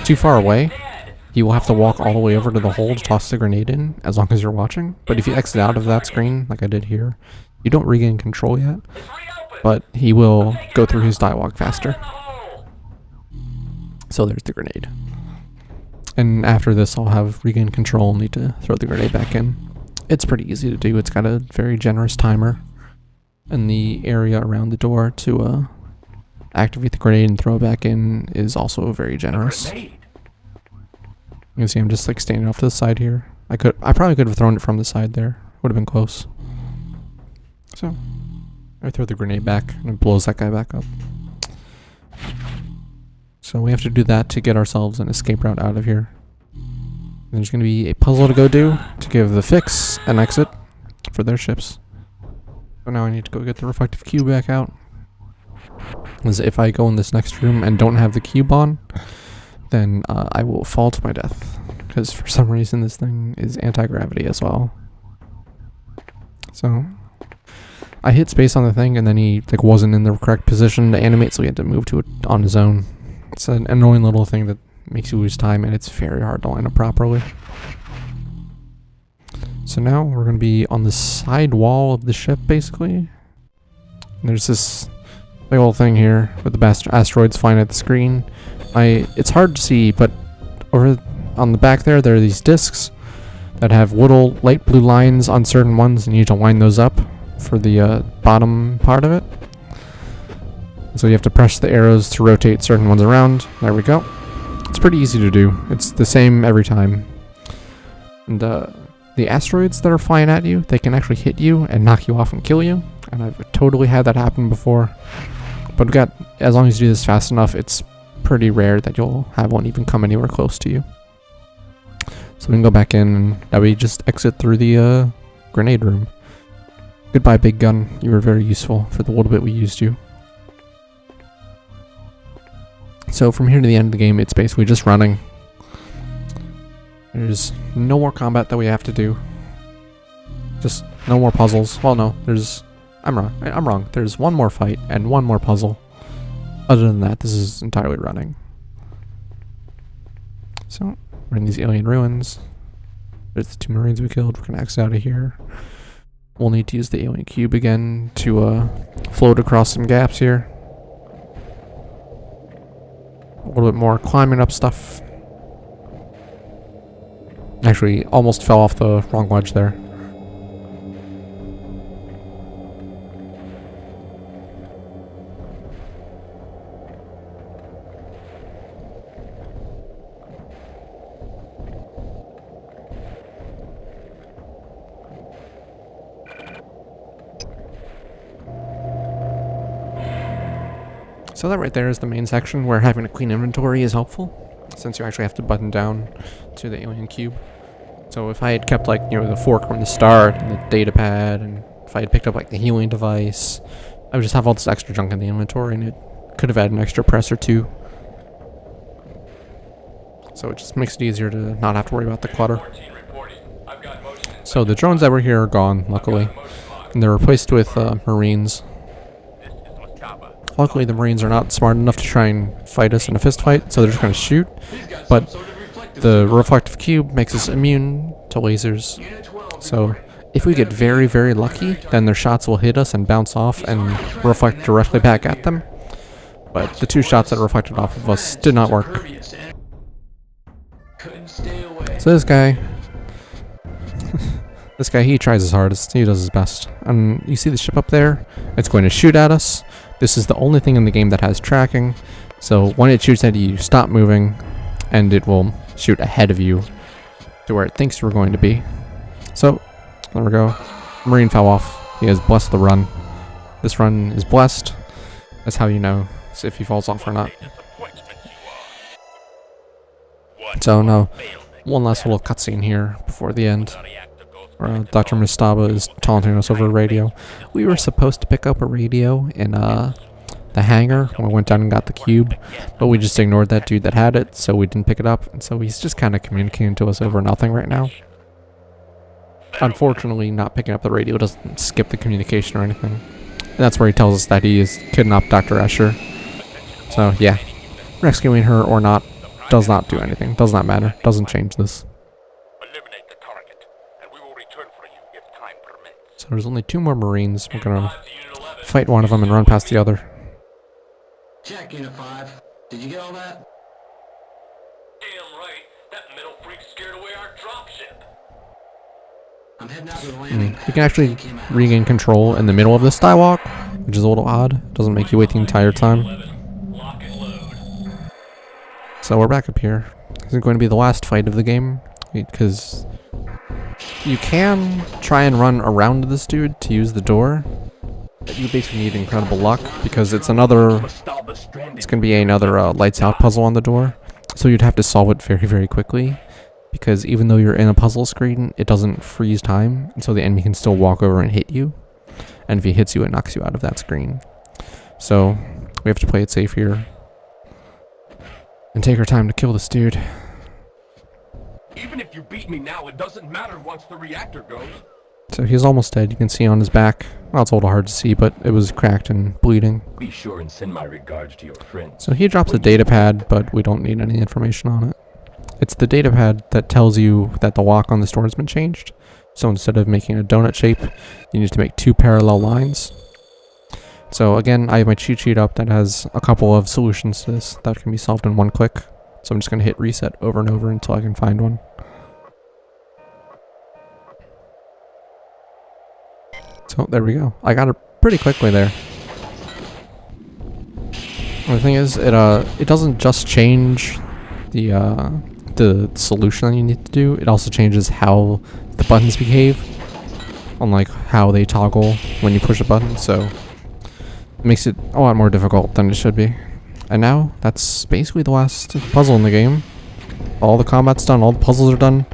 too far away, he will have to walk all the way over to the hole to toss the grenade in, as long as you're watching. But if you exit out of that screen, like I did here, you don't regain control yet, but he will go through his dialogue faster. So there's the grenade. And after this, I'll have regained control and need to throw the grenade back in. It's pretty easy to do. It's got a very generous timer. And the area around the door to activate the grenade and throw it back in is also very generous. You can see I'm just like standing off to the side here. I probably could have thrown it from the side there. Would have been close. So I throw the grenade back and it blows that guy back up. So we have to do that to get ourselves an escape route out of here. And there's going to be a puzzle to go do to give the Fix an exit for their ships. So now I need to go get the reflective cube back out. Because if I go in this next room and don't have the cube on, then I will fall to my death. Because for some reason this thing is anti-gravity as well. So I hit space on the thing and then he wasn't in the correct position to animate, so he had to move to it on his own. It's an annoying little thing that makes you lose time, and it's very hard to line up properly. So now we're going to be on the side wall of the ship, basically. And there's this big old thing here with the asteroids flying at the screen. It's hard to see, but over on the back there are these discs that have little light blue lines on certain ones, and you need to line those up for the bottom part of it. So you have to press the arrows to rotate certain ones around. There we go. It's pretty easy to do. It's the same every time. And the asteroids that are flying at you, they can actually hit you and knock you off and kill you. And I've totally had that happen before. But as long as you do this fast enough, it's pretty rare that you'll have one even come anywhere close to you. So we can go back in, and now we just exit through the grenade room. Goodbye, big gun. You were very useful for the little bit we used you. So from here to the end of the game, it's basically just running. There's no more combat that we have to do. Just no more puzzles. Well, no, I'm wrong. There's one more fight and one more puzzle. Other than that, this is entirely running. So, we're in these alien ruins. There's the 2 Marines we killed. We're gonna exit out of here. We'll need to use the alien cube again to float across some gaps here. A little bit more climbing up stuff. Actually, almost fell off the wrong ledge there. So that right there is the main section where having a clean inventory is helpful, since you actually have to button down to the alien cube. So if I had kept, like, you know, the fork from the start and the data pad, and if I had picked up, like, the healing device, I would just have all this extra junk in the inventory, and it could have had an extra press or two. So it just makes it easier to not have to worry about the clutter. So the drones that were here are gone, luckily, and they're replaced with Marines. Luckily, the Marines are not smart enough to try and fight us in a fist fight, so they're just going to shoot. But the reflective cube makes us immune to lasers. So if we get very, very lucky, then their shots will hit us and bounce off and reflect directly back at them. But the 2 shots that reflected off of us did not work. So this guy, he tries his hardest. He does his best. And you see the ship up there? It's going to shoot at us. This is the only thing in the game that has tracking, so when it shoots at you, you stop moving, and it will shoot ahead of you to where it thinks you're going to be. So, there we go. Marine fell off. He has blessed the run. This run is blessed. That's how you know if he falls off or not. So now, one last little cutscene here before the end, where Dr. Mustaba is taunting us over a radio. We were supposed to pick up a radio in the hangar when we went down and got the cube, but we just ignored that dude that had it, so we didn't pick it up, and so he's just kind of communicating to us over nothing right now. Unfortunately, not picking up the radio doesn't skip the communication or anything. And that's where he tells us that he has kidnapped Dr. Escher. So yeah, rescuing her or not does not do anything, does not matter, doesn't change this. So there's only 2 more Marines. We're gonna fight one of them and run past the other. Check, Unit 5. Did you get all that? Damn right. That metal freak scared away our dropship. I'm heading out to the landing. You can actually regain control in the middle of the skywalk, which is a little odd. Doesn't make you wait the entire time. So we're back up here. This is going to be the last fight of the game, because you can try and run around this dude to use the door. But you basically need incredible luck, because it's going to be another lights out puzzle on the door. So you'd have to solve it very, very quickly, because even though you're in a puzzle screen, it doesn't freeze time, and so the enemy can still walk over and hit you. And if he hits you, it knocks you out of that screen. So we have to play it safe here and take our time to kill this dude. Even if you beat me now, it doesn't matter once the reactor goes. So he's almost dead. You can see on his back. Well, it's a little hard to see, but it was cracked and bleeding. Be sure and send my regards to your friends. So he drops a data pad, but we don't need any information on it. It's the data pad that tells you that the lock on this door has been changed. So instead of making a donut shape, you need to make 2 parallel lines. So again, I have my cheat sheet up that has a couple of solutions to this that can be solved in one click. So I'm just going to hit reset over and over until I can find one. So there we go. I got it pretty quickly there. And the thing is, it doesn't just change the solution that you need to do. It also changes how the buttons behave, unlike how they toggle when you push a button. So it makes it a lot more difficult than it should be. And now that's basically the last puzzle in the game. All the combat's done. All the puzzles are done.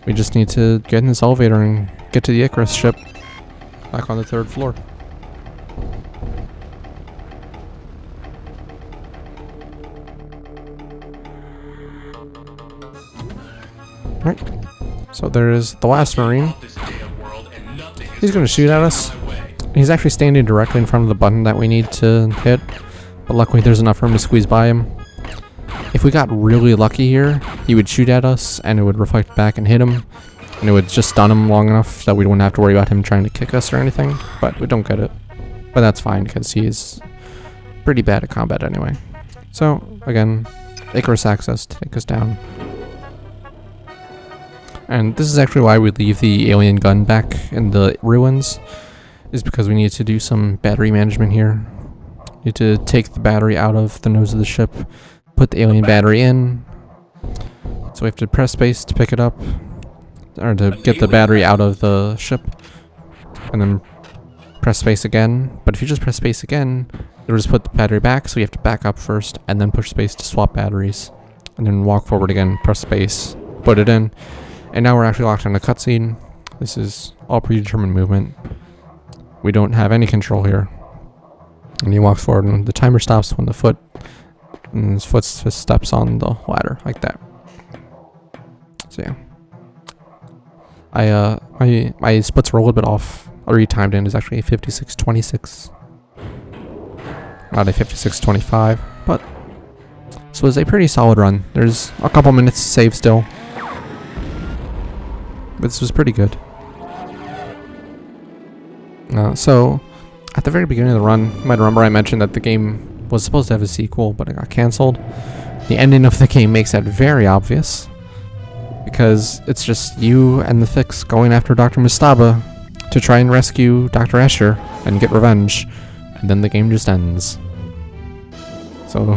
We just need to get in this elevator and get to the Icarus ship. Back on the 3rd floor. Alright. So there is the last Marine. He's going to shoot at us. He's actually standing directly in front of the button that we need to hit. But luckily there's enough room to squeeze by him. If we got really lucky here, he would shoot at us and it would reflect back and hit him. And it would just stun him long enough that we wouldn't have to worry about him trying to kick us or anything. But we don't get it. But that's fine because he is pretty bad at combat anyway. So, again, Icarus access to take us down. And this is actually why we leave the alien gun back in the ruins. Is because we need to do some battery management here. Need to take the battery out of the nose of the ship. Put the alien battery in. So we have to press space to pick it up. Or to get the battery out of the ship, and then press space again. But if you just press space again, it'll just put the battery back, so you have to back up first, and then push space to swap batteries. And then walk forward again, press space, put it in. And now we're actually locked on a cutscene. This is all predetermined movement. We don't have any control here. And he walks forward, and the timer stops when his foot steps on the ladder, like that. So yeah. My splits are a little bit off. I retimed it is actually a 56.26. Not a 56.25, but this was a pretty solid run. There's a couple minutes to save still. But this was pretty good. So, at the very beginning of the run, you might remember I mentioned that the game was supposed to have a sequel, but it got cancelled. The ending of the game makes that very obvious. Because it's just you and the Fix going after Dr. Mustaba to try and rescue Dr. Escher and get revenge. And then the game just ends. So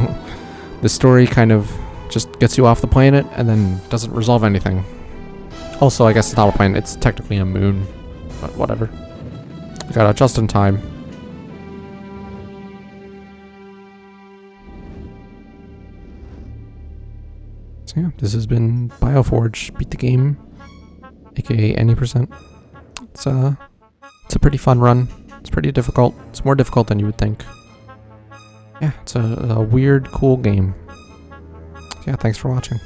the story kind of just gets you off the planet and then doesn't resolve anything. Also, I guess it's not a planet, it's technically a moon. But whatever. We got out just in time. So yeah, this has been BioForge Beat the Game, aka any %. It's a pretty fun run. It's pretty difficult. It's more difficult than you would think. Yeah, it's a weird, cool game. So yeah, thanks for watching.